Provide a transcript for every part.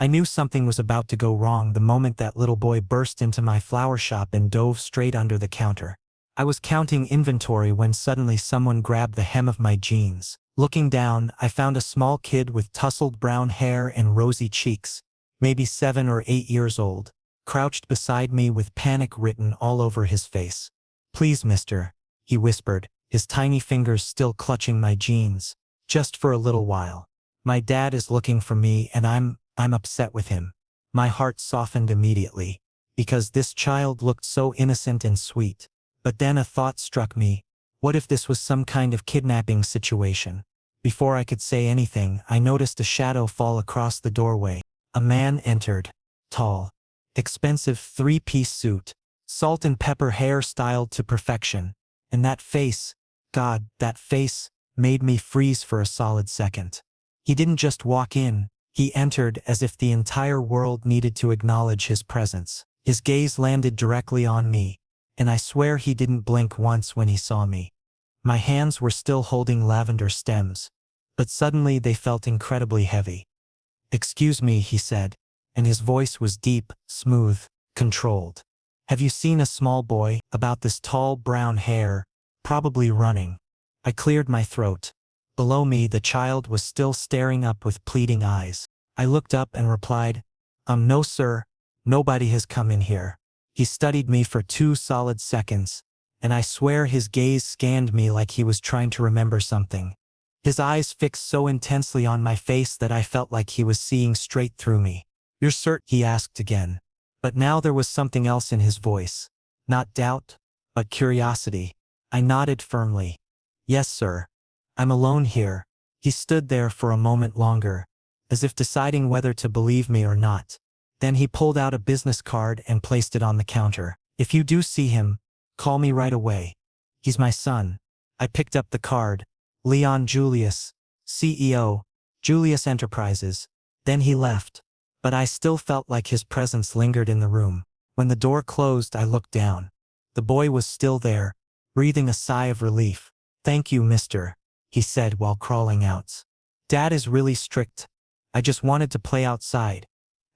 I knew something was about to go wrong the moment that little boy burst into my flower shop and dove straight under the counter. I was counting inventory when suddenly someone grabbed the hem of my jeans. Looking down, I found a small kid with tousled brown hair and rosy cheeks, maybe 7 or 8 years old, crouched beside me with panic written all over his face. "Please, mister," he whispered, his tiny fingers still clutching my jeans. "Just for a little while. My dad is looking for me and I'm upset with him." My heart softened immediately, because this child looked so innocent and sweet. But then a thought struck me. What if this was some kind of kidnapping situation? Before I could say anything, I noticed a shadow fall across the doorway. A man entered. Tall. Expensive 3-piece suit. Salt and pepper hair styled to perfection. And that face, God, that face, made me freeze for a solid second. He didn't just walk in, he entered as if the entire world needed to acknowledge his presence. His gaze landed directly on me, and I swear he didn't blink once when he saw me. My hands were still holding lavender stems, but suddenly they felt incredibly heavy. "Excuse me," he said, and his voice was deep, smooth, controlled. "Have you seen a small boy, about this tall, brown hair, probably running?" I cleared my throat. Below me, the child was still staring up with pleading eyes. I looked up and replied, No sir, nobody has come in here." He studied me for 2 solid seconds, and I swear his gaze scanned me like he was trying to remember something. His eyes fixed so intensely on my face that I felt like he was seeing straight through me. "You're certain?" he asked again. But now there was something else in his voice. Not doubt, but curiosity. I nodded firmly. "Yes, sir. I'm alone here." He stood there for a moment longer, as if deciding whether to believe me or not. Then he pulled out a business card and placed it on the counter. "If you do see him, call me right away. He's my son." I picked up the card. Leon Julius, CEO, Julius Enterprises. Then he left. But I still felt like his presence lingered in the room. When the door closed, I looked down. The boy was still there, breathing a sigh of relief. "Thank you, mister," he said while crawling out. "Dad is really strict. I just wanted to play outside."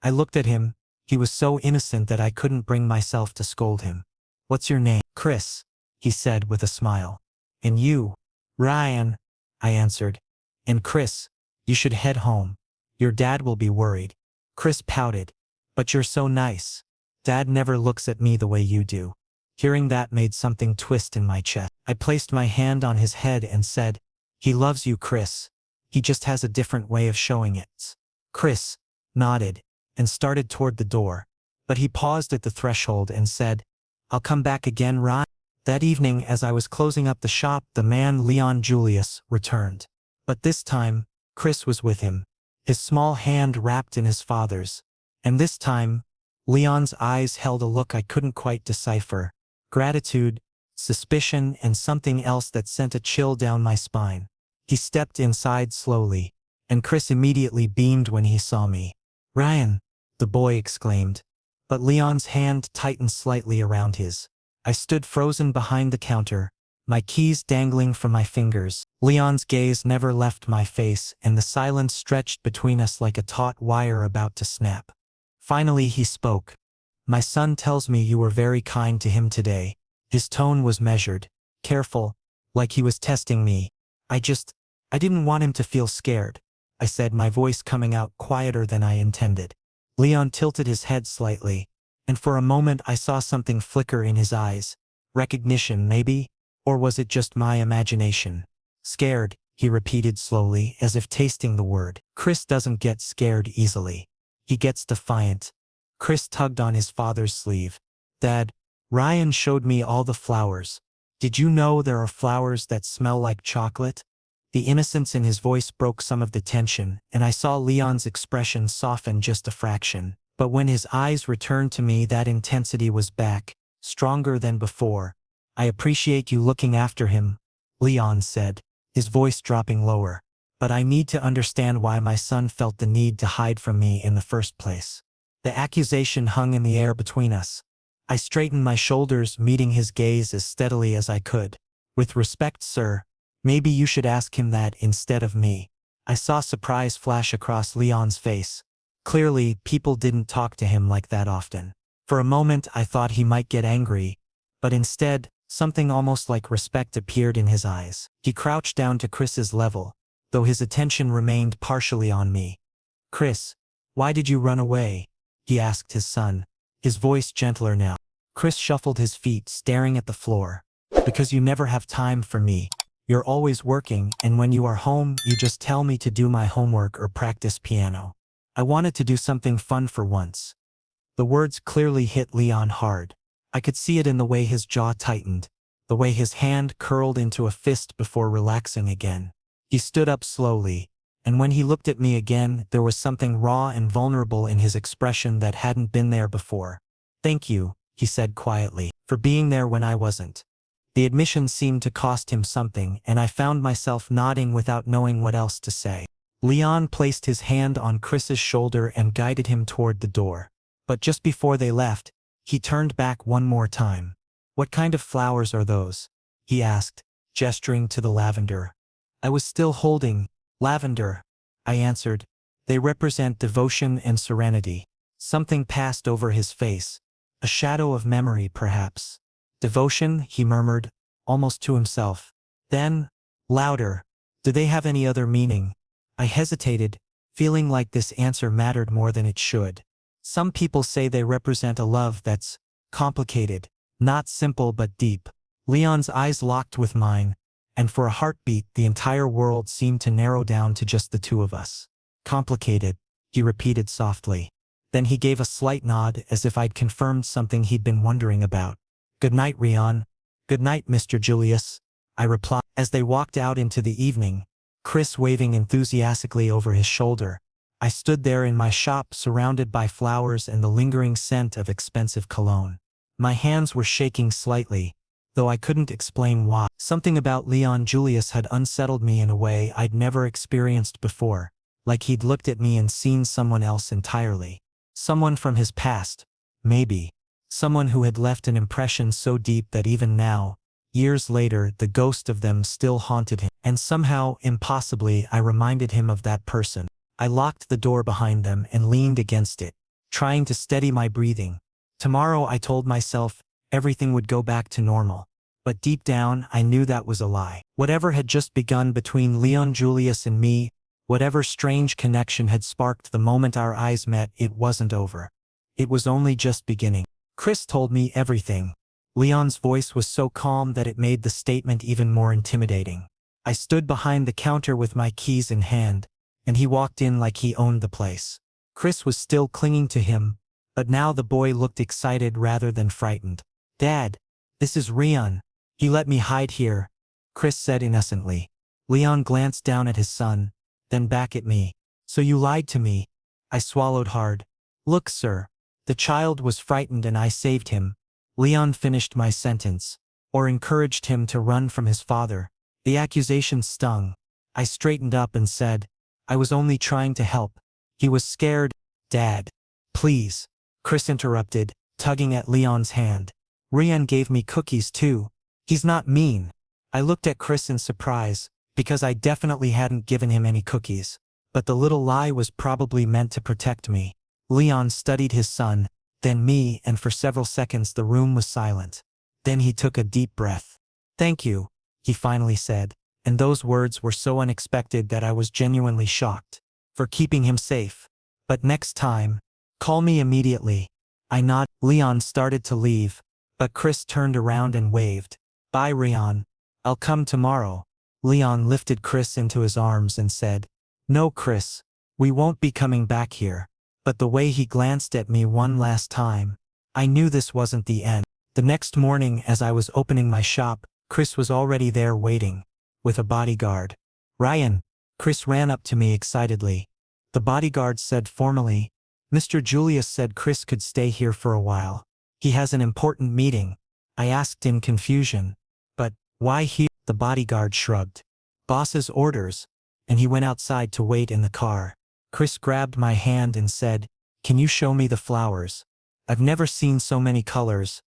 I looked at him. He was so innocent that I couldn't bring myself to scold him. "What's your name?" "Chris," he said with a smile. "And you?" "Ryan," I answered. "And Chris, you should head home. Your dad will be worried." Chris pouted. "But you're so nice. Dad never looks at me the way you do." Hearing that made something twist in my chest. I placed my hand on his head and said, "He loves you, Chris. He just has a different way of showing it." Chris nodded and started toward the door, but he paused at the threshold and said, "I'll come back again, Ryan." That evening, as I was closing up the shop, the man Leon Julius returned. But this time, Chris was with him, his small hand wrapped in his father's. And this time, Leon's eyes held a look I couldn't quite decipher. Gratitude, suspicion, and something else that sent a chill down my spine. He stepped inside slowly, and Chris immediately beamed when he saw me. "Ryan," the boy exclaimed. But Leon's hand tightened slightly around his. I stood frozen behind the counter, my keys dangling from my fingers. Leon's gaze never left my face, and the silence stretched between us like a taut wire about to snap. Finally he spoke. "My son tells me you were very kind to him today." His tone was measured, careful, like he was testing me. I didn't want him to feel scared," I said, my voice coming out quieter than I intended. Leon tilted his head slightly, and for a moment I saw something flicker in his eyes. Recognition, maybe? Or was it just my imagination? "Scared," he repeated slowly, as if tasting the word. "Chris doesn't get scared easily. He gets defiant." Chris tugged on his father's sleeve. "Dad, Ryan showed me all the flowers. Did you know there are flowers that smell like chocolate?" The innocence in his voice broke some of the tension, and I saw Leon's expression soften just a fraction. But when his eyes returned to me, that intensity was back, stronger than before. "I appreciate you looking after him," Leon said, his voice dropping lower. "But I need to understand why my son felt the need to hide from me in the first place." The accusation hung in the air between us. I straightened my shoulders, meeting his gaze as steadily as I could. "With respect, sir, maybe you should ask him that instead of me." I saw surprise flash across Leon's face. Clearly, people didn't talk to him like that often. For a moment I thought he might get angry, but instead, something almost like respect appeared in his eyes. He crouched down to Chris's level, though his attention remained partially on me. "Chris, why did you run away?" he asked his son, his voice gentler now. Chris shuffled his feet, staring at the floor. "Because you never have time for me. You're always working, and when you are home, you just tell me to do my homework or practice piano. I wanted to do something fun for once." The words clearly hit Leon hard. I could see it in the way his jaw tightened, the way his hand curled into a fist before relaxing again. He stood up slowly, and when he looked at me again, there was something raw and vulnerable in his expression that hadn't been there before. "Thank you," he said quietly, "for being there when I wasn't." The admission seemed to cost him something, and I found myself nodding without knowing what else to say. Leon placed his hand on Chris's shoulder and guided him toward the door. But just before they left, he turned back one more time. "What kind of flowers are those?" he asked, gesturing to the lavender. I was still holding lavender, I answered. "They represent devotion and serenity." Something passed over his face, a shadow of memory perhaps. "Devotion," he murmured, almost to himself. Then, louder, "Do they have any other meaning?" I hesitated, feeling like this answer mattered more than it should. "Some people say they represent a love that's complicated, not simple but deep." Leon's eyes locked with mine, and for a heartbeat the entire world seemed to narrow down to just the two of us. "Complicated," he repeated softly. Then he gave a slight nod as if I'd confirmed something he'd been wondering about. "Good night, Rion." "Good night, Mr. Julius," I replied. As they walked out into the evening, Chris waving enthusiastically over his shoulder, I stood there in my shop surrounded by flowers and the lingering scent of expensive cologne. My hands were shaking slightly, though I couldn't explain why. Something about Leon Julius had unsettled me in a way I'd never experienced before, like he'd looked at me and seen someone else entirely. Someone from his past, maybe. Someone who had left an impression so deep that even now, years later, the ghost of them still haunted him. And somehow, impossibly, I reminded him of that person. I locked the door behind them and leaned against it, trying to steady my breathing. Tomorrow, I told myself, everything would go back to normal. But deep down, I knew that was a lie. Whatever had just begun between Leon Julius and me, whatever strange connection had sparked the moment our eyes met, it wasn't over. It was only just beginning. Chris told me everything. Leon's voice was so calm that it made the statement even more intimidating. I stood behind the counter with my keys in hand, and he walked in like he owned the place. Chris was still clinging to him, but now the boy looked excited rather than frightened. "Dad, this is Rion. He let me hide here," Chris said innocently. Leon glanced down at his son, then back at me. "So you lied to me?" I swallowed hard. "Look, sir, the child was frightened and I saved him." Leon finished my sentence, or encouraged him to run from his father. The accusation stung. I straightened up and said, "I was only trying to help. He was scared." "Dad, please," Chris interrupted, tugging at Leon's hand. "Rion gave me cookies too. He's not mean." I looked at Chris in surprise, because I definitely hadn't given him any cookies. But the little lie was probably meant to protect me. Leon studied his son, then me, and for several seconds the room was silent. Then he took a deep breath. "Thank you," he finally said, and those words were so unexpected that I was genuinely shocked. "For keeping him safe. But next time, call me immediately." I nodded. Leon started to leave, but Chris turned around and waved. "Bye, Rion. I'll come tomorrow." Leon lifted Chris into his arms and said, "No, Chris, we won't be coming back here." But the way he glanced at me one last time, I knew this wasn't the end. The next morning, as I was opening my shop, Chris was already there waiting, with a bodyguard. "Ryan," Chris ran up to me excitedly. The bodyguard said formally, "Mr. Julius said Chris could stay here for a while. He has an important meeting." I asked in confusion, "But why here?" The bodyguard shrugged. "Boss's orders," and he went outside to wait in the car. Chris grabbed my hand and said, "Can you show me the flowers? I've never seen so many colors."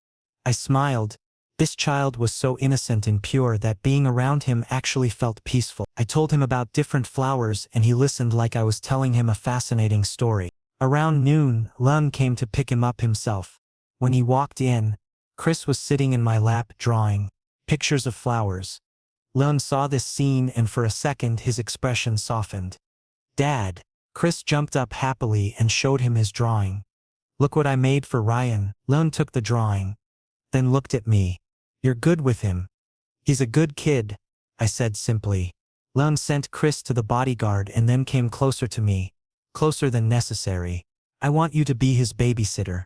I smiled. This child was so innocent and pure that being around him actually felt peaceful. I told him about different flowers and he listened like I was telling him a fascinating story. Around noon, Lun came to pick him up himself. When he walked in, Chris was sitting in my lap drawing pictures of flowers. Lun saw this scene and for a second his expression softened. "Dad." Chris jumped up happily and showed him his drawing. "Look what I made for Ryan." Lun took the drawing, then looked at me. "You're good with him." "He's a good kid," I said simply. Lun sent Chris to the bodyguard and then came closer to me. "Closer than necessary. I want you to be his babysitter.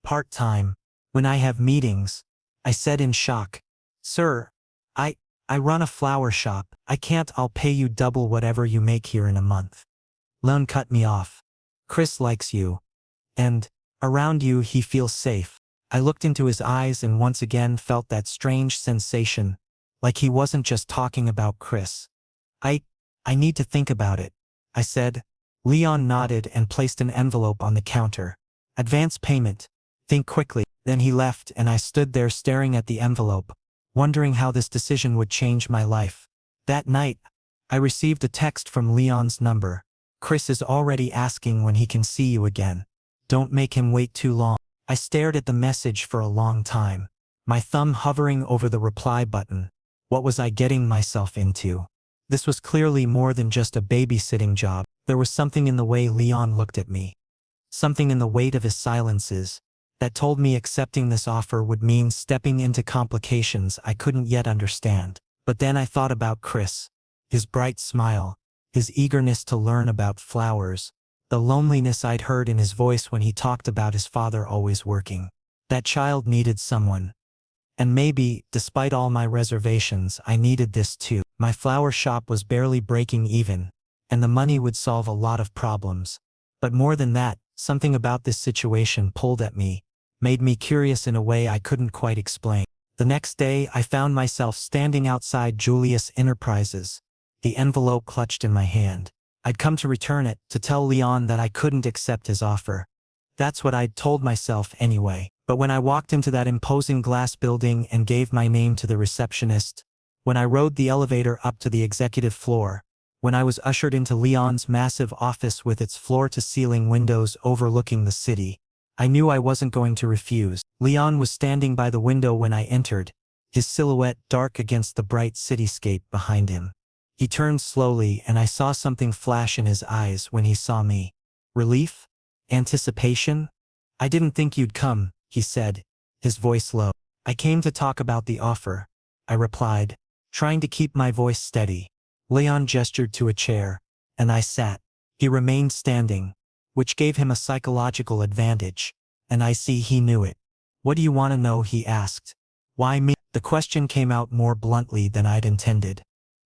Part-time. When I have meetings," I said in shock. "Sir, I run a flower shop. I can't. I'll pay you double whatever you make here in a month." Lun cut me off. "Chris likes you. And around you he feels safe." I looked into his eyes and once again felt that strange sensation, like he wasn't just talking about Chris. I need to think about it," I said. Leon nodded and placed an envelope on the counter. "Advance payment. Think quickly." Then he left and I stood there staring at the envelope, wondering how this decision would change my life. That night, I received a text from Leon's number. "Chris is already asking when he can see you again. Don't make him wait too long." I stared at the message for a long time, my thumb hovering over the reply button. What was I getting myself into? This was clearly more than just a babysitting job. There was something in the way Leon looked at me. Something in the weight of his silences that told me accepting this offer would mean stepping into complications I couldn't yet understand. But then I thought about Chris, his bright smile, his eagerness to learn about flowers, the loneliness I'd heard in his voice when he talked about his father always working. That child needed someone. And maybe, despite all my reservations, I needed this too. My flower shop was barely breaking even, and the money would solve a lot of problems. But more than that, something about this situation pulled at me, made me curious in a way I couldn't quite explain. The next day, I found myself standing outside Julius Enterprises, the envelope clutched in my hand. I'd come to return it, to tell Leon that I couldn't accept his offer. That's what I'd told myself anyway. But when I walked into that imposing glass building and gave my name to the receptionist, when I rode the elevator up to the executive floor, when I was ushered into Leon's massive office with its floor-to-ceiling windows overlooking the city, I knew I wasn't going to refuse. Leon was standing by the window when I entered, his silhouette dark against the bright cityscape behind him. He turned slowly and I saw something flash in his eyes when he saw me. Relief? Anticipation? "I didn't think you'd come," he said, his voice low. "I came to talk about the offer," I replied, trying to keep my voice steady. Leon gestured to a chair, and I sat. He remained standing, which gave him a psychological advantage, and I see he knew it. "What do you want to know?" he asked. "Why me?" The question came out more bluntly than I'd intended.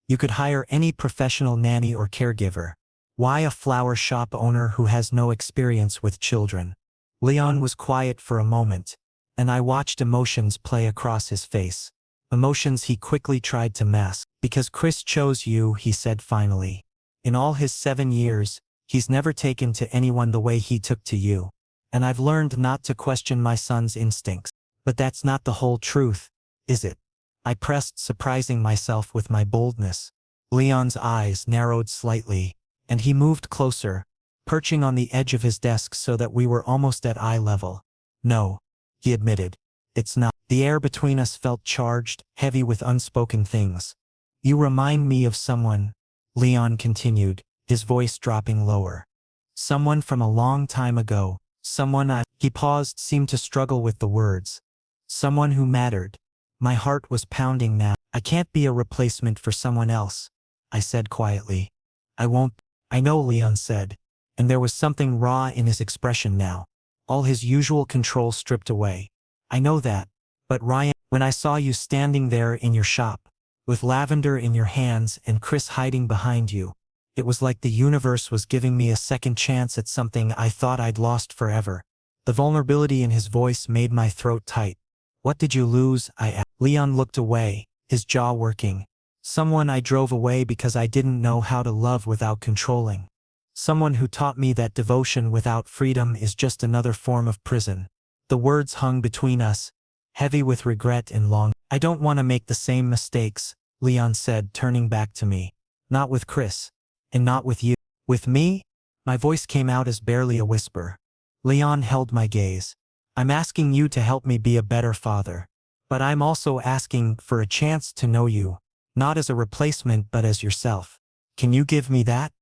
"You could hire any professional nanny or caregiver. Why a flower shop owner who has no experience with children?" Leon was quiet for a moment, and I watched emotions play across his face. Emotions he quickly tried to mask. "Because Chris chose you," he said finally. "In all his 7 years, he's never taken to anyone the way he took to you. And I've learned not to question my son's instincts." "But that's not the whole truth, is it?" I pressed, surprising myself with my boldness. Leon's eyes narrowed slightly, and he moved closer, perching on the edge of his desk so that we were almost at eye level. "No," he admitted. "It's not." The air between us felt charged, heavy with unspoken things. "You remind me of someone," Leon continued, his voice dropping lower. "Someone from a long time ago, someone I—" He paused, seemed to struggle with the words. "Someone who mattered." My heart was pounding now. "I can't be a replacement for someone else," I said quietly. "I won't." "I know," Leon said, and there was something raw in his expression now. All his usual control stripped away. "I know that. But Ryan, when I saw you standing there in your shop, with lavender in your hands and Chris hiding behind you, it was like the universe was giving me a second chance at something I thought I'd lost forever." The vulnerability in his voice made my throat tight. "What did you lose?" I asked. Leon looked away, his jaw working. "Someone I drove away because I didn't know how to love without controlling. Someone who taught me that devotion without freedom is just another form of prison." The words hung between us, heavy with regret and longing. "I don't want to make the same mistakes," Leon said, turning back to me. "Not with Chris. And not with you." "With me?" My voice came out as barely a whisper. Leon held my gaze. I'm asking you to help me be a better father. But I'm also asking for a chance to know you, not as a replacement but as yourself. Can you give me that?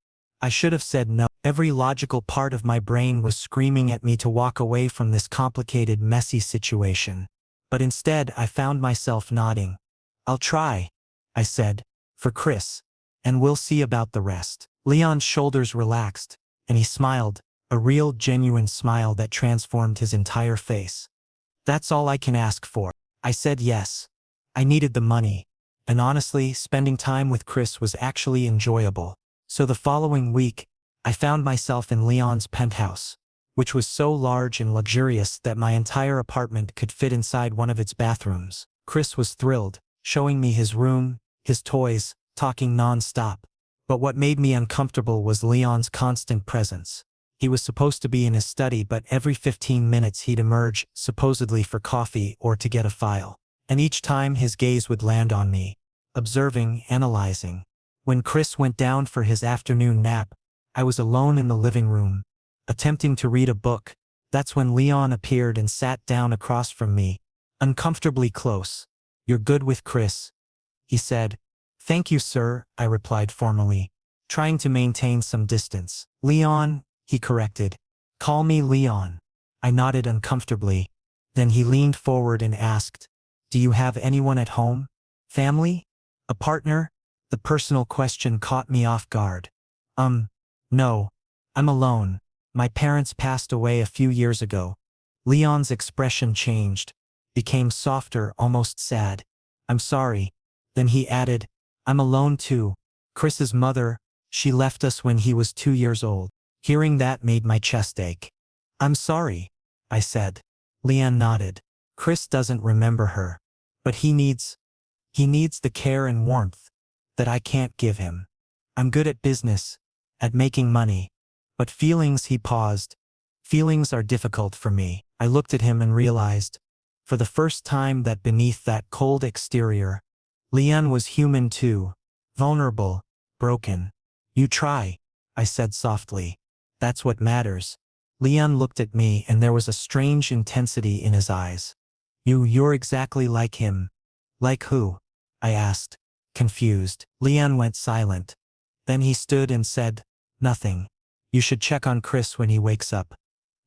I should have said no. Every logical part of my brain was screaming at me to walk away from this complicated, messy situation. But instead, I found myself nodding. I'll try, I said, for Chris. And we'll see about the rest. Leon's shoulders relaxed, and he smiled, a real, genuine smile that transformed his entire face. That's all I can ask for. I said yes. I needed the money. And honestly, spending time with Chris was actually enjoyable. So the following week, I found myself in Leon's penthouse, which was so large and luxurious that my entire apartment could fit inside one of its bathrooms. Chris was thrilled, showing me his room, his toys, talking non-stop. But what made me uncomfortable was Leon's constant presence. He was supposed to be in his study, but every 15 minutes he'd emerge, supposedly for coffee or to get a file. And each time his gaze would land on me, observing, analyzing. When Chris went down for his afternoon nap, I was alone in the living room, attempting to read a book. That's when Leon appeared and sat down across from me, uncomfortably close. "You're good with Chris," he said. "Thank you, sir," I replied formally, trying to maintain some distance. "Leon," he corrected. "Call me Leon." I nodded uncomfortably. Then he leaned forward and asked, "Do you have anyone at home? Family? A partner?" The personal question caught me off guard. No. I'm alone. My parents passed away a few years ago." Leon's expression changed, became softer, almost sad. "I'm sorry." Then he added, "I'm alone too. Chris's mother, she left us when he was 2 years old." Hearing that made my chest ache. "I'm sorry," I said. Leon nodded. "Chris doesn't remember her. But he needs the care and warmth that I can't give him. I'm good at business, at making money. But feelings," he paused. "Feelings are difficult for me." I looked at him and realized, for the first time, that beneath that cold exterior, Leon was human too, vulnerable, broken. "You try," I said softly. "That's what matters." Leon looked at me and there was a strange intensity in his eyes. You're exactly like him." "Like who?" I asked, confused. Leon went silent. Then he stood and said, "Nothing. You should check on Chris when he wakes up."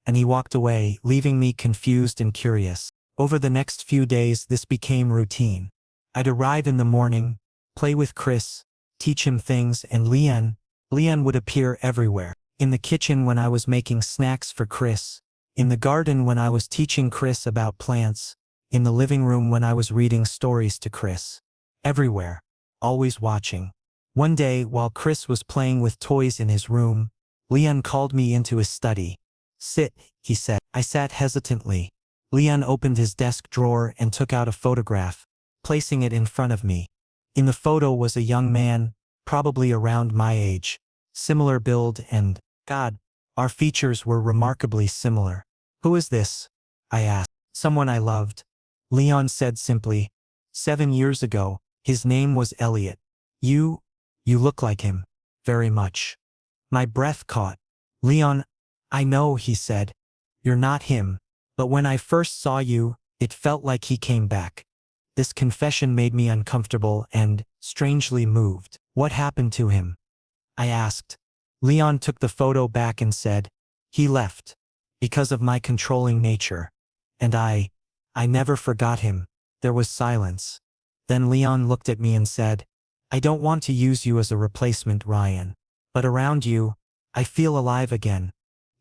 And he walked away, leaving me confused and curious. Over the next few days this became routine. I'd arrive in the morning, play with Chris, teach him things, and Leon would appear everywhere. In the kitchen when I was making snacks for Chris, in the garden when I was teaching Chris about plants, in the living room when I was reading stories to Chris. Everywhere, always watching. One day, while Chris was playing with toys in his room, Leon called me into his study. "Sit," he said. I sat hesitantly. Leon opened his desk drawer and took out a photograph, placing it in front of me. In the photo was a young man, probably around my age. Similar build and, God, our features were remarkably similar. "Who is this?" I asked. "Someone I loved," Leon said simply. 7 years ago, his name was Elliot. You look like him. Very much." My breath caught. "Leon, I know," he said. "You're not him. But when I first saw you, it felt like he came back." This confession made me uncomfortable and, strangely, moved. "What happened to him?" I asked. Leon took the photo back and said, "He left. Because of my controlling nature. And I never forgot him." There was silence. Then Leon looked at me and said, "I don't want to use you as a replacement, Ryan. But around you, I feel alive again."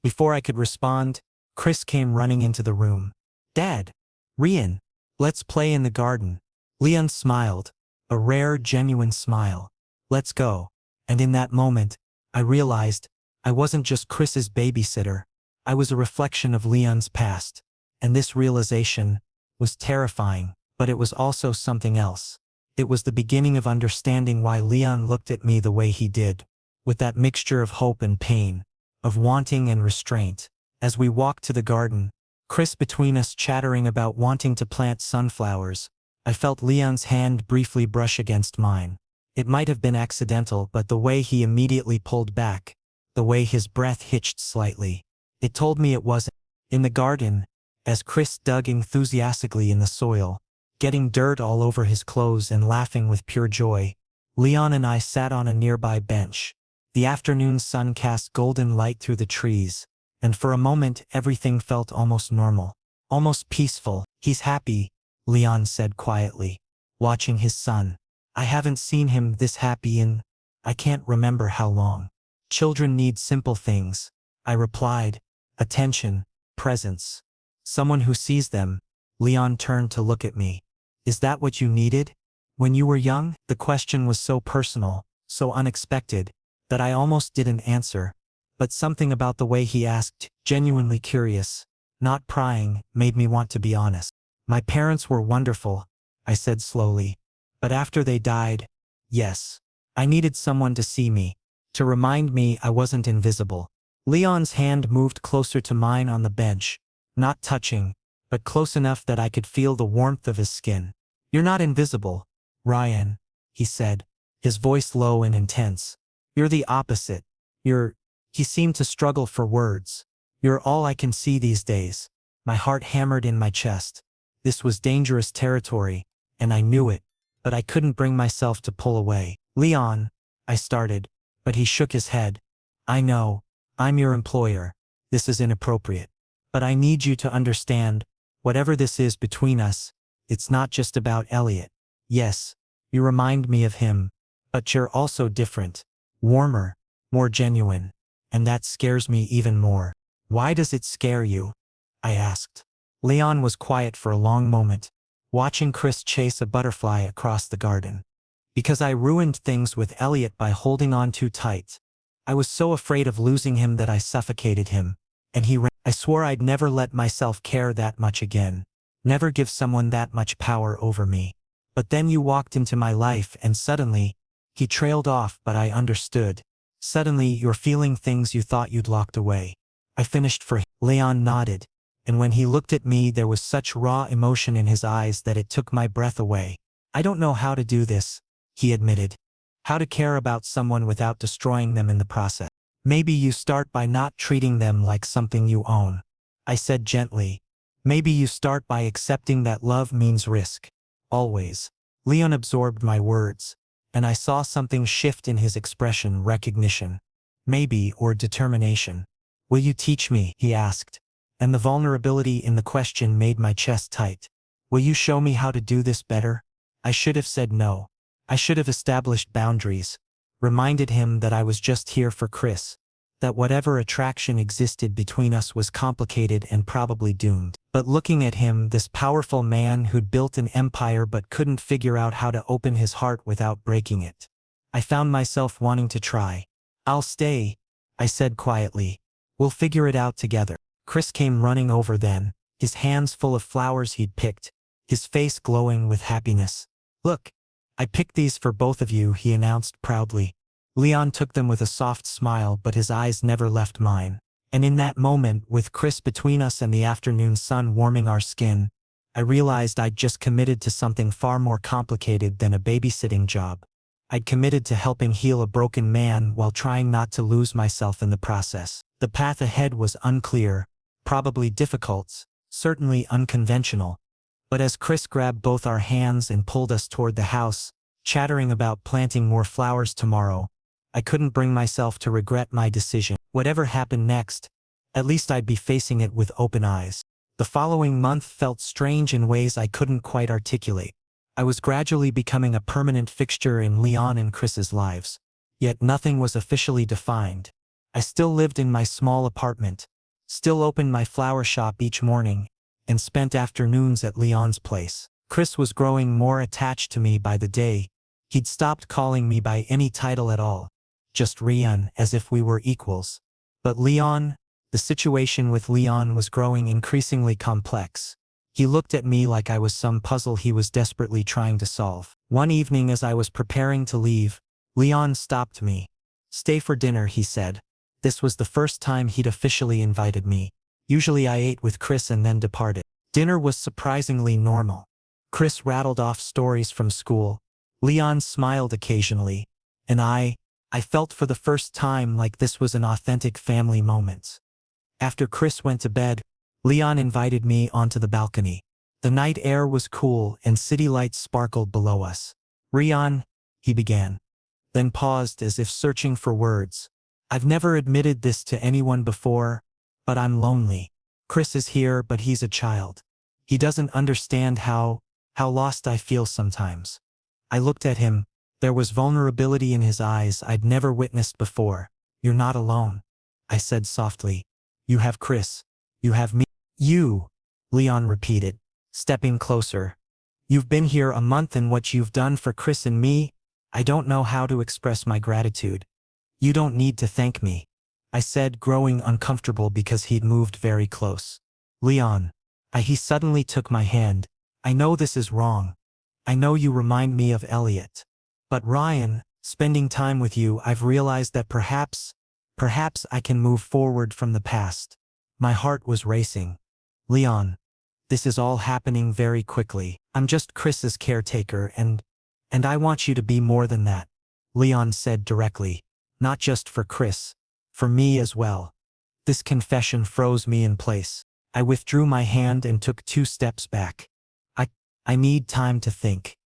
Before I could respond, Chris came running into the room. "Dad! Ryan! Let's play in the garden." Leon smiled. A rare, genuine smile. "Let's go." And in that moment, I realized I wasn't just Chris's babysitter. I was a reflection of Leon's past. And this realization was terrifying, but it was also something else. It was the beginning of understanding why Leon looked at me the way he did, with that mixture of hope and pain, of wanting and restraint. As we walked to the garden, Chris between us chattering about wanting to plant sunflowers, I felt Leon's hand briefly brush against mine. It might have been accidental, but the way he immediately pulled back, the way his breath hitched slightly. It told me it wasn't. In the garden, as Chris dug enthusiastically in the soil, getting dirt all over his clothes and laughing with pure joy, Leon and I sat on a nearby bench. The afternoon sun cast golden light through the trees, and for a moment everything felt almost normal, almost peaceful. "He's happy," Leon said quietly, watching his son. "I haven't seen him this happy in, I can't remember how long." "Children need simple things," I replied. "Attention, presence. Someone who sees them." Leon turned to look at me. "Is that what you needed when you were young?" The question was so personal, so unexpected, that I almost didn't answer. But something about the way he asked, genuinely curious, not prying, made me want to be honest. "My parents were wonderful," I said slowly. "But after they died, yes. I needed someone to see me, to remind me I wasn't invisible." Leon's hand moved closer to mine on the bench, not touching, but close enough that I could feel the warmth of his skin. "You're not invisible, Ryan," he said, his voice low and intense. "You're the opposite. You're—" He seemed to struggle for words. "You're all I can see these days." My heart hammered in my chest. This was dangerous territory, and I knew it, but I couldn't bring myself to pull away. "Leon," I started, but he shook his head. "I know. I'm your employer. This is inappropriate. But I need you to understand, whatever this is between us, it's not just about Elliot. Yes, you remind me of him, but you're also different, warmer, more genuine, and that scares me even more." "Why does it scare you?" I asked. Leon was quiet for a long moment, watching Chris chase a butterfly across the garden. "Because I ruined things with Elliot by holding on too tight. I was so afraid of losing him that I suffocated him, and he ran. I swore I'd never let myself care that much again, never give someone that much power over me. But then you walked into my life and suddenly—" He trailed off, but I understood. "Suddenly you're feeling things you thought you'd locked away." I finished for him. Leon nodded, and when he looked at me there was such raw emotion in his eyes that it took my breath away. "I don't know how to do this," he admitted. "How to care about someone without destroying them in the process." "Maybe you start by not treating them like something you own," I said gently. "Maybe you start by accepting that love means risk. Always." Leon absorbed my words, and I saw something shift in his expression: recognition, maybe, or determination. "Will you teach me?" he asked, and the vulnerability in the question made my chest tight. "Will you show me how to do this better?" I should have said no. I should have established boundaries, reminded him that I was just here for Chris, that whatever attraction existed between us was complicated and probably doomed. But looking at him, this powerful man who'd built an empire but couldn't figure out how to open his heart without breaking it, I found myself wanting to try. "I'll stay," I said quietly. "We'll figure it out together." Chris came running over then, his hands full of flowers he'd picked, his face glowing with happiness. "Look, I picked these for both of you," he announced proudly. Leon took them with a soft smile, but his eyes never left mine. And in that moment, with Chris between us and the afternoon sun warming our skin, I realized I'd just committed to something far more complicated than a babysitting job. I'd committed to helping heal a broken man while trying not to lose myself in the process. The path ahead was unclear, probably difficult, certainly unconventional. But as Chris grabbed both our hands and pulled us toward the house, chattering about planting more flowers tomorrow, I couldn't bring myself to regret my decision. Whatever happened next, at least I'd be facing it with open eyes. The following month felt strange in ways I couldn't quite articulate. I was gradually becoming a permanent fixture in Leon and Chris's lives. Yet nothing was officially defined. I still lived in my small apartment, still opened my flower shop each morning, and spent afternoons at Leon's place. Chris was growing more attached to me by the day. He'd stopped calling me by any title at all, just Ryan, as if we were equals. But Leon, the situation with Leon was growing increasingly complex. He looked at me like I was some puzzle he was desperately trying to solve. One evening as I was preparing to leave, Leon stopped me. "Stay for dinner," he said. This was the first time he'd officially invited me. Usually I ate with Chris and then departed. Dinner was surprisingly normal. Chris rattled off stories from school, Leon smiled occasionally, and I I felt for the first time like this was an authentic family moment. After Chris went to bed, Leon invited me onto the balcony. The night air was cool and city lights sparkled below us. "Rian," he began, then paused as if searching for words. "I've never admitted this to anyone before, but I'm lonely. Chris is here, but he's a child. He doesn't understand how lost I feel sometimes." I looked at him. There was vulnerability in his eyes I'd never witnessed before. "You're not alone," I said softly. "You have Chris. You have me." "You," Leon repeated, stepping closer. "You've been here a month, and what you've done for Chris and me, I don't know how to express my gratitude." "You don't need to thank me," I said, growing uncomfortable because he'd moved very close. "Leon." He suddenly took my hand. "I know this is wrong. I know you remind me of Elliot. But Ryan, spending time with you, I've realized that perhaps I can move forward from the past." My heart was racing. "Leon, this is all happening very quickly. I'm just Chris's caretaker, and I want you to be more than that," Leon said directly. "Not just for Chris, for me as well." This confession froze me in place. I withdrew my hand and took 2 steps back. I need time to think."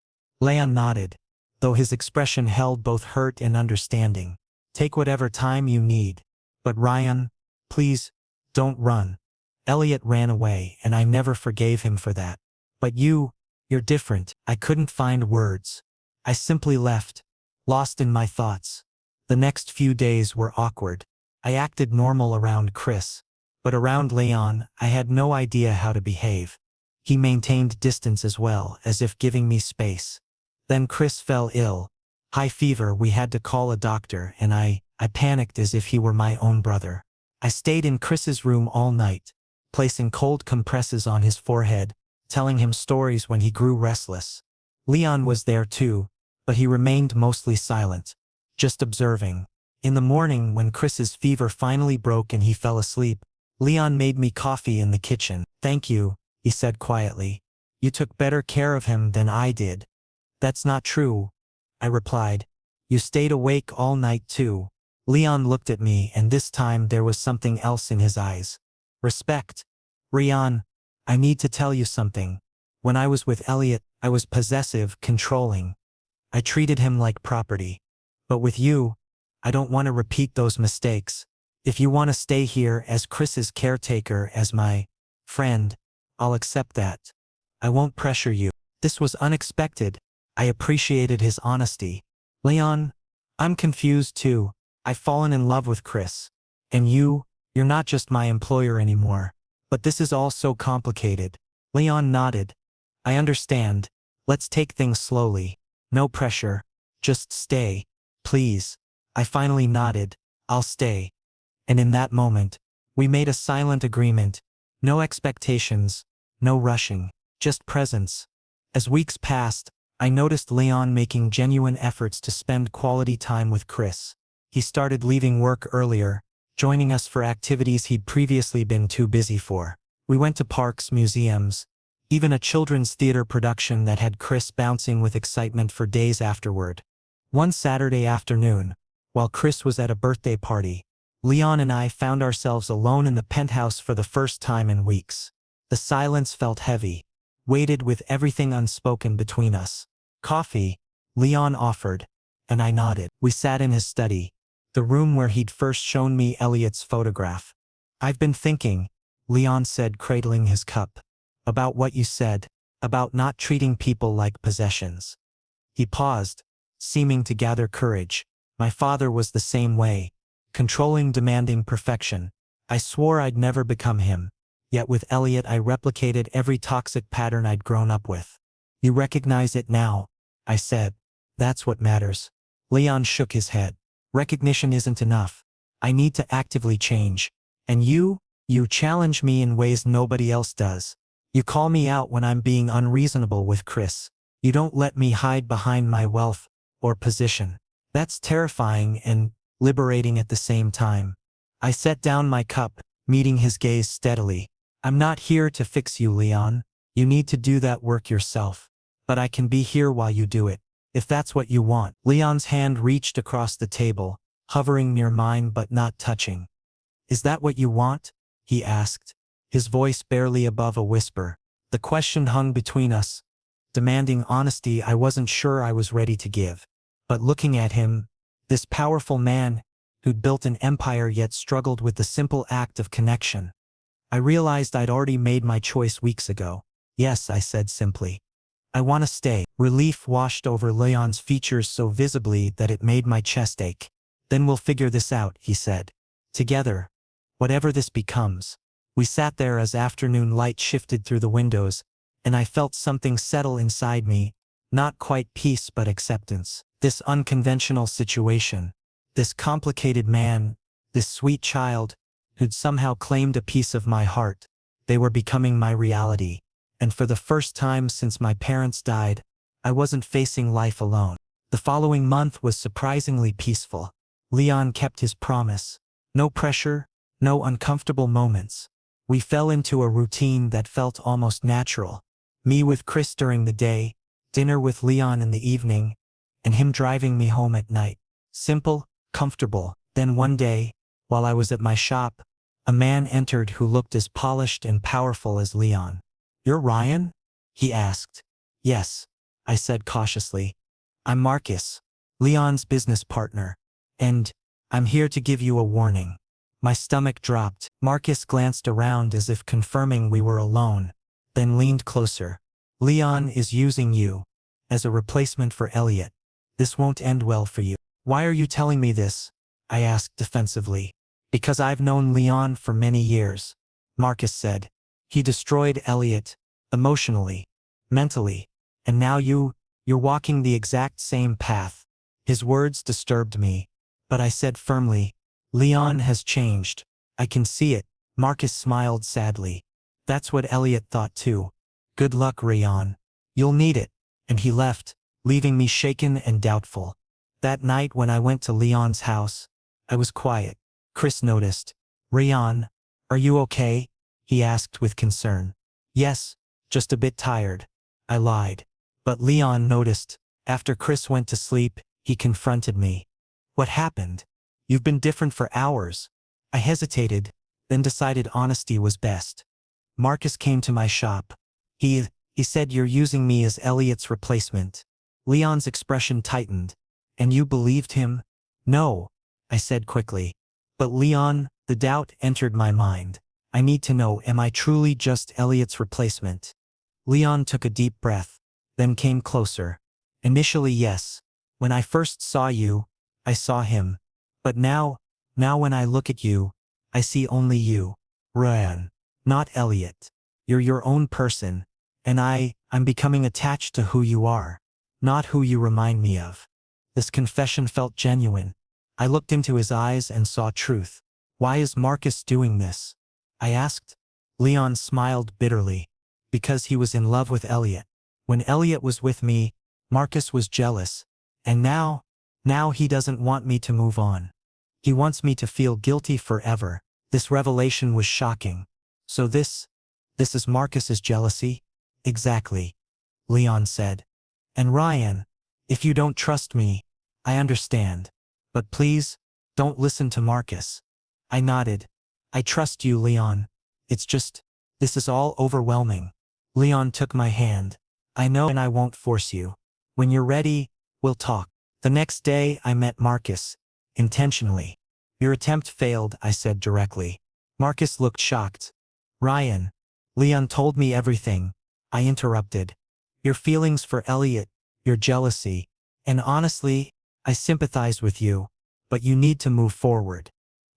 Leon nodded, though his expression held both hurt and understanding. "Take whatever time you need. But Ryan, please, don't run." Elliot ran away, and I never forgave him for that. "But you're different." I couldn't find words. I simply left, lost in my thoughts. The next few days were awkward. I acted normal around Chris, but around Leon, I had no idea how to behave. He maintained distance as well, as if giving me space. Then Chris fell ill. High fever. We had to call a doctor, and I panicked as if he were my own brother. I stayed in Chris's room all night, placing cold compresses on his forehead, telling him stories when he grew restless. Leon was there too, but he remained mostly silent, just observing. In the morning, when Chris's fever finally broke and he fell asleep, Leon made me coffee in the kitchen. "Thank you," he said quietly. "You took better care of him than I did." "That's not true," I replied. "You stayed awake all night too." Leon looked at me, and this time there was something else in his eyes. Respect. "Rian, I need to tell you something. When I was with Elliot, I was possessive, controlling. I treated him like property. But with you, I don't want to repeat those mistakes. If you want to stay here as Chris's caretaker, as my friend, I'll accept that. I won't pressure you." This was unexpected. I appreciated his honesty. "Leon, I'm confused too. I've fallen in love with Chris. And you're not just my employer anymore. But this is all so complicated." Leon nodded. "I understand. Let's take things slowly. No pressure. Just stay, please." I finally nodded. "I'll stay." And in that moment, we made a silent agreement. No expectations, no rushing, just presence. As weeks passed, I noticed Leon making genuine efforts to spend quality time with Chris. He started leaving work earlier, joining us for activities he'd previously been too busy for. We went to parks, museums, even a children's theater production that had Chris bouncing with excitement for days afterward. One Saturday afternoon, while Chris was at a birthday party, Leon and I found ourselves alone in the penthouse for the first time in weeks. The silence felt heavy, weighted with everything unspoken between us. "Coffee," Leon offered, and I nodded. We sat in his study, the room where he'd first shown me Elliot's photograph. "I've been thinking," Leon said, cradling his cup, "about what you said, about not treating people like possessions." He paused, seeming to gather courage. "My father was the same way. Controlling, demanding perfection. I swore I'd never become him. Yet with Elliot I replicated every toxic pattern I'd grown up with." "You recognize it now," I said. "That's what matters." Leon shook his head. "Recognition isn't enough. I need to actively change. And you challenge me in ways nobody else does. You call me out when I'm being unreasonable with Chris. You don't let me hide behind my wealth or position. That's terrifying and liberating at the same time." I set down my cup, meeting his gaze steadily. "I'm not here to fix you, Leon. You need to do that work yourself. But I can be here while you do it. if that's what you want. Leon's hand reached across the table, hovering near mine but not touching. Is that what you want? He asked, his voice barely above a whisper. The question hung between us, demanding honesty I wasn't sure I was ready to give. But looking at him, this powerful man, who'd built an empire yet struggled with the simple act of connection, I realized I'd already made my choice weeks ago. Yes, I said simply. I want to stay. Relief washed over Leon's features so visibly that it made my chest ache. Then we'll figure this out, he said. Together, whatever this becomes. We sat there as afternoon light shifted through the windows, and I felt something settle inside me, not quite peace but acceptance. This unconventional situation, this complicated man, this sweet child, who'd somehow claimed a piece of my heart, they were becoming my reality. And for the first time since my parents died, I wasn't facing life alone. The following month was surprisingly peaceful. Leon kept his promise. No pressure, no uncomfortable moments. We fell into a routine that felt almost natural. Me with Chris during the day, dinner with Leon in the evening, and him driving me home at night. Simple, comfortable. Then one day, while I was at my shop, a man entered who looked as polished and powerful as Leon. You're Ryan? He asked. Yes, I said cautiously. I'm Marcus, Leon's business partner, and I'm here to give you a warning. My stomach dropped. Marcus glanced around as if confirming we were alone, then leaned closer. Leon is using you as a replacement for Elliot. This won't end well for you. Why are you telling me this? I asked defensively. Because I've known Leon for many years, Marcus said. He destroyed Elliot, emotionally, mentally, and now you're walking the exact same path. His words disturbed me, but I said firmly, Leon has changed. I can see it. Marcus smiled sadly. That's what Elliot thought too. Good luck, Rayon. You'll need it. And he left, leaving me shaken and doubtful. That night when I went to Leon's house, I was quiet. Chris noticed. Rayon, are you okay? He asked with concern. Yes, just a bit tired. I lied. But Leon noticed. After Chris went to sleep, he confronted me. What happened? You've been different for hours. I hesitated, then decided honesty was best. Marcus came to my shop. He said you're using me as Elliot's replacement. Leon's expression tightened. And you believed him? No, I said quickly. But Leon, the doubt entered my mind. I need to know, am I truly just Elliot's replacement? Leon took a deep breath, then came closer. Initially, yes. When I first saw you, I saw him. But now when I look at you, I see only you. Ryan, not Elliot. You're your own person, and I'm becoming attached to who you are, not who you remind me of. This confession felt genuine. I looked into his eyes and saw truth. Why is Marcus doing this? I asked. Leon smiled bitterly. Because he was in love with Elliot. When Elliot was with me, Marcus was jealous. And now he doesn't want me to move on. He wants me to feel guilty forever. This revelation was shocking. So this is Marcus's jealousy? Exactly, Leon said. And Ryan, if you don't trust me, I understand. But please, don't listen to Marcus. I nodded. I trust you, Leon. It's just, this is all overwhelming. Leon took my hand. I know, and I won't force you. When you're ready, we'll talk. The next day, I met Marcus. Intentionally. Your attempt failed, I said directly. Marcus looked shocked. Ryan. Leon told me everything. I interrupted. Your feelings for Elliot, your jealousy. And honestly, I sympathize with you. But you need to move forward.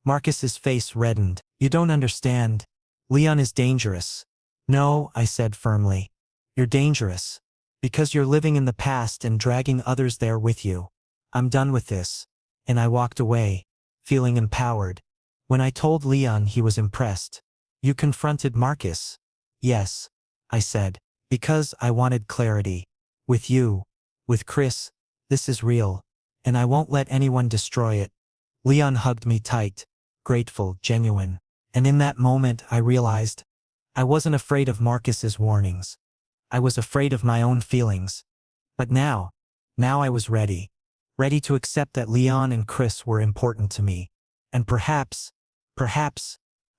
Marcus's face reddened. You don't understand. Leon is dangerous. No, I said firmly. You're dangerous. Because you're living in the past and dragging others there with you. I'm done with this. And I walked away, feeling empowered. When I told Leon, he was impressed. You confronted Marcus? Yes, I said. Because I wanted clarity. With you, with Chris, this is real. And I won't let anyone destroy it. Leon hugged me tight, grateful, genuine. And in that moment I realized I wasn't afraid of Marcus's warnings. I was afraid of my own feelings. But now Now I was ready. Ready to accept that Leon and Chris were important to me. And perhaps,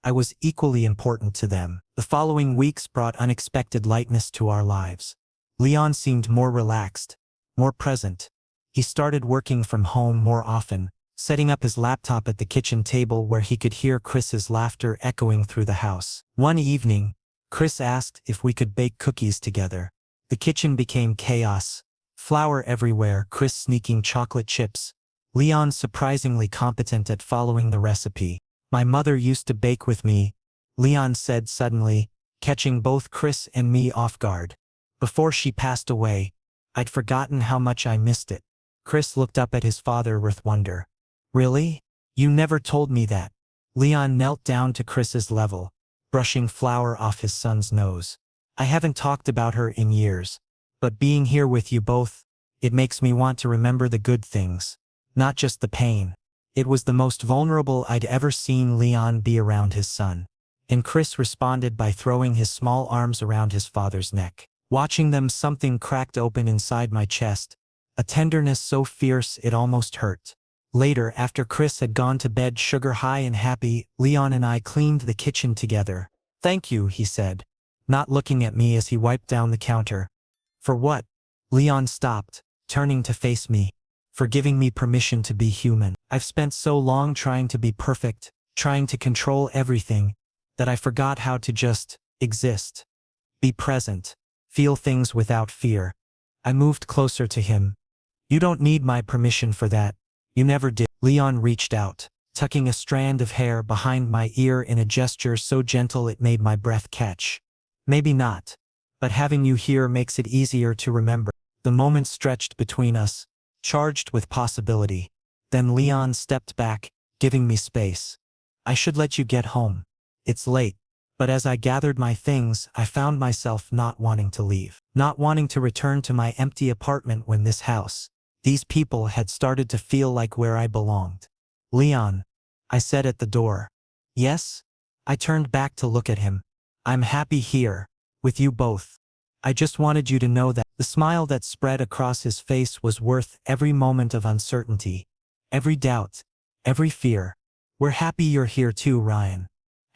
I was equally important to them. The following weeks brought unexpected lightness to our lives. Leon seemed more relaxed, more present. He started working from home more often, setting up his laptop at the kitchen table where he could hear Chris's laughter echoing through the house. One evening, Chris asked if we could bake cookies together. The kitchen became chaos. Flour everywhere, Chris sneaking chocolate chips. Leon surprisingly competent at following the recipe. My mother used to bake with me, Leon said suddenly, catching both Chris and me off guard. Before she passed away, I'd forgotten how much I missed it. Chris looked up at his father with wonder. Really? You never told me that. Leon knelt down to Chris's level, brushing flour off his son's nose. I haven't talked about her in years, but being here with you both, it makes me want to remember the good things, not just the pain. It was the most vulnerable I'd ever seen Leon be around his son. And Chris responded by throwing his small arms around his father's neck. Watching them, something cracked open inside my chest, a tenderness so fierce it almost hurt. Later, after Chris had gone to bed sugar high and happy, Leon and I cleaned the kitchen together. Thank you, he said, not looking at me as he wiped down the counter. For what? Leon stopped, turning to face me. For giving me permission to be human. I've spent so long trying to be perfect, trying to control everything, that I forgot how to just exist. Be present. Feel things without fear. I moved closer to him. You don't need my permission for that. You never did. Leon reached out, tucking a strand of hair behind my ear in a gesture so gentle it made my breath catch. Maybe not. But having you here makes it easier to remember. The moment stretched between us, charged with possibility. Then Leon stepped back, giving me space. I should let you get home. It's late. But as I gathered my things, I found myself not wanting to leave. Not wanting to return to my empty apartment when this house, these people had started to feel like where I belonged. Leon, I said at the door. Yes? I turned back to look at him. I'm happy here, with you both. I just wanted you to know that. The smile that spread across his face was worth every moment of uncertainty, every doubt, every fear. We're happy you're here too, Ryan.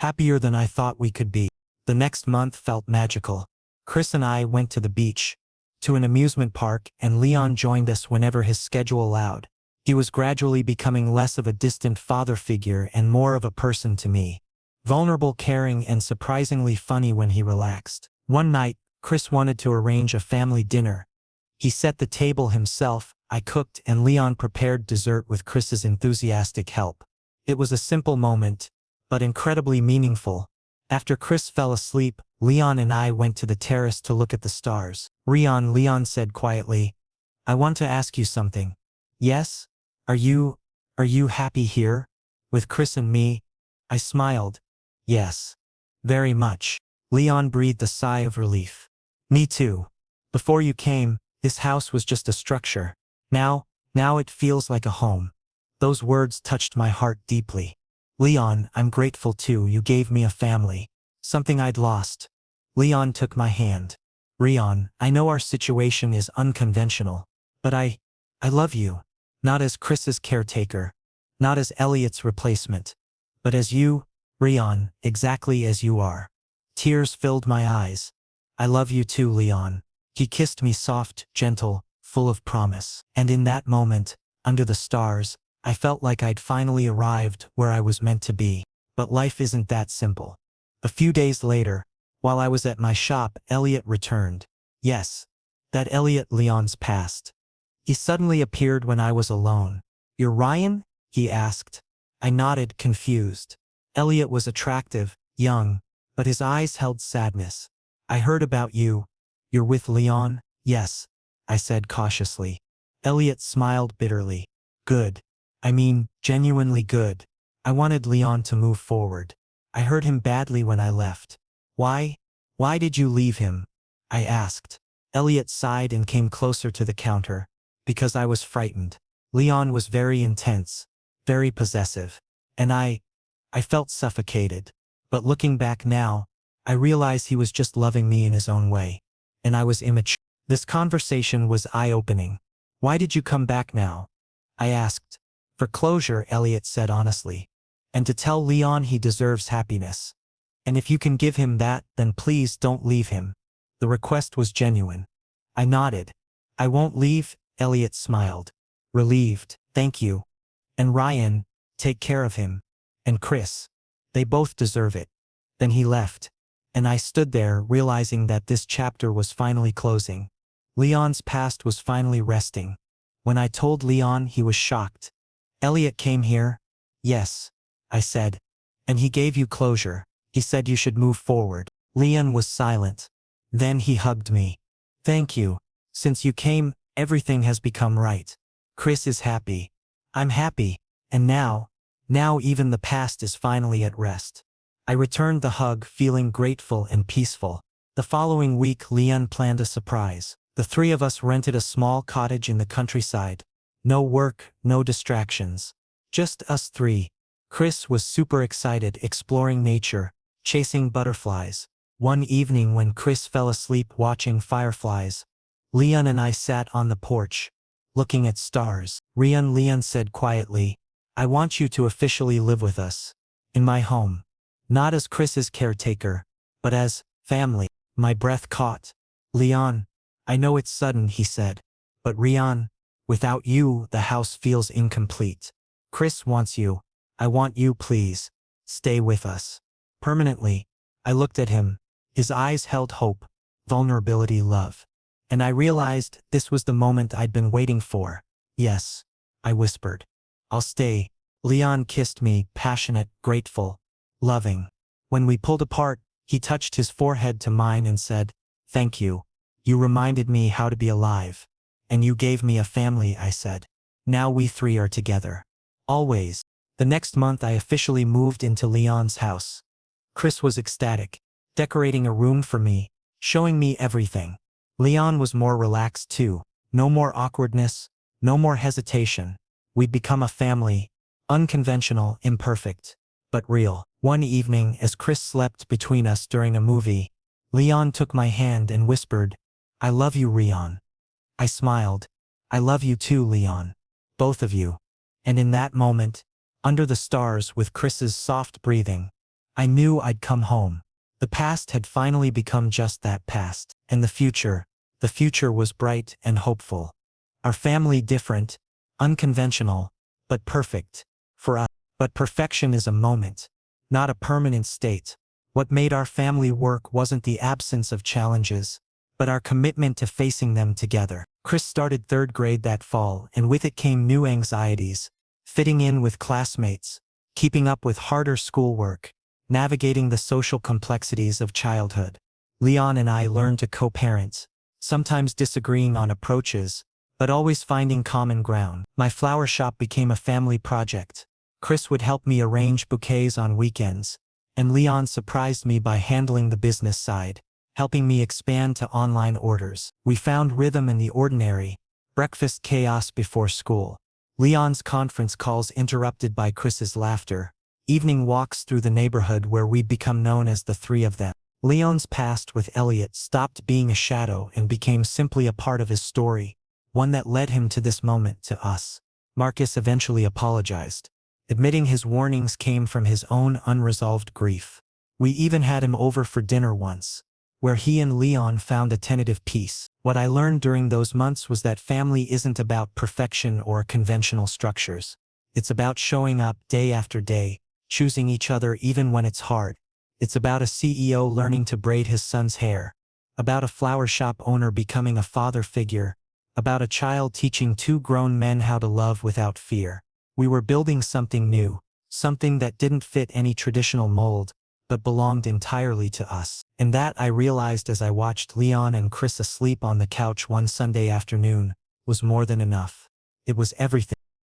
Happier than I thought we could be. The next month felt magical. Chris and I went to the beach, to an amusement park, and Leon joined us whenever his schedule allowed. He was gradually becoming less of a distant father figure and more of a person to me. Vulnerable, caring, and surprisingly funny when he relaxed. One night, Chris wanted to arrange a family dinner. He set the table himself, I cooked, and Leon prepared dessert with Chris's enthusiastic help. It was a simple moment, but incredibly meaningful. After Chris fell asleep, Leon and I went to the terrace to look at the stars. Leon said quietly, I want to ask you something. Yes? Are you happy here? With Chris and me? I smiled. Yes. Very much. Leon breathed a sigh of relief. Me too. Before you came, this house was just a structure. Now it feels like a home. Those words touched my heart deeply. Leon, I'm grateful too. You gave me a family. Something I'd lost. Leon took my hand. Leon, I know our situation is unconventional, but I love you. Not as Chris's caretaker. Not as Elliot's replacement. But as you, Leon, exactly as you are. Tears filled my eyes. I love you too, Leon. He kissed me soft, gentle, full of promise. And in that moment, under the stars, I felt like I'd finally arrived where I was meant to be. But life isn't that simple. A few days later, while I was at my shop, Elliot returned. Yes, that Elliot, Leon's past. He suddenly appeared when I was alone. You're Ryan? He asked. I nodded, confused. Elliot was attractive, young, but his eyes held sadness. I heard about you. You're with Leon? Yes, I said cautiously. Elliot smiled bitterly. Good. I mean, genuinely good. I wanted Leon to move forward. I hurt him badly when I left. Why? Why did you leave him? I asked. Elliot sighed and came closer to the counter. Because I was frightened. Leon was very intense, very possessive. And I felt suffocated. But looking back now, I realized he was just loving me in his own way. And I was immature. This conversation was eye-opening. Why did you come back now? I asked. For closure, Elliot said honestly. And to tell Leon he deserves happiness. And if you can give him that, then please don't leave him. The request was genuine. I nodded. I won't leave, Elliot smiled. Relieved. Thank you. And Ryan, take care of him. And Chris. They both deserve it. Then he left. And I stood there realizing that this chapter was finally closing. Leon's past was finally resting. When I told Leon, he was shocked. Elliot came here? Yes, I said. And he gave you closure. He said you should move forward. Leon was silent. Then he hugged me. Thank you. Since you came, everything has become right. Chris is happy. I'm happy. And now even the past is finally at rest. I returned the hug, feeling grateful and peaceful. The following week, Leon planned a surprise. The three of us rented a small cottage in the countryside. No work, no distractions. Just us three. Chris was super excited, exploring nature, chasing butterflies. One evening when Chris fell asleep watching fireflies, Leon and I sat on the porch, looking at stars. Leon said quietly, I want you to officially live with us. In my home. Not as Chris's caretaker, but as family. My breath caught. Leon, I know it's sudden, he said. But Leon, without you, the house feels incomplete. Chris wants you. I want you, please. Stay with us. Permanently. I looked at him. His eyes held hope, vulnerability, love. And I realized this was the moment I'd been waiting for. Yes, I whispered. I'll stay. Leon kissed me, passionate, grateful, loving. When we pulled apart, he touched his forehead to mine and said, Thank you. You reminded me how to be alive. And you gave me a family, I said. Now we three are together. Always. The next month I officially moved into Leon's house. Chris was ecstatic, decorating a room for me, showing me everything. Leon was more relaxed too. No more awkwardness, no more hesitation. We'd become a family, unconventional, imperfect, but real. One evening, as Chris slept between us during a movie, Leon took my hand and whispered, I love you, Leon. I smiled. I love you too, Leon. Both of you. And in that moment, under the stars with Chris's soft breathing, I knew I'd come home. The past had finally become just that, past. And the future was bright and hopeful. Our family different, unconventional, but perfect. For us. But perfection is a moment, not a permanent state. What made our family work wasn't the absence of challenges, but our commitment to facing them together. Chris started third grade that fall, and with it came new anxieties, fitting in with classmates, keeping up with harder schoolwork, navigating the social complexities of childhood. Leon and I learned to co-parent, sometimes disagreeing on approaches, but always finding common ground. My flower shop became a family project. Chris would help me arrange bouquets on weekends, and Leon surprised me by handling the business side, helping me expand to online orders. We found rhythm in the ordinary, breakfast chaos before school, Leon's conference calls interrupted by Chris's laughter, evening walks through the neighborhood where we'd become known as the three of them. Leon's past with Elliot stopped being a shadow and became simply a part of his story, one that led him to this moment, to us. Marcus eventually apologized, admitting his warnings came from his own unresolved grief. We even had him over for dinner once, where he and Leon found a tentative peace. What I learned during those months was that family isn't about perfection or conventional structures. It's about showing up day after day, choosing each other even when it's hard. It's about a CEO learning to braid his son's hair, about a flower shop owner becoming a father figure, about a child teaching two grown men how to love without fear. We were building something new, something that didn't fit any traditional mold, but belonged entirely to us. And that, I realized as I watched Leon and Chris asleep on the couch one Sunday afternoon, was more than enough. It was everything.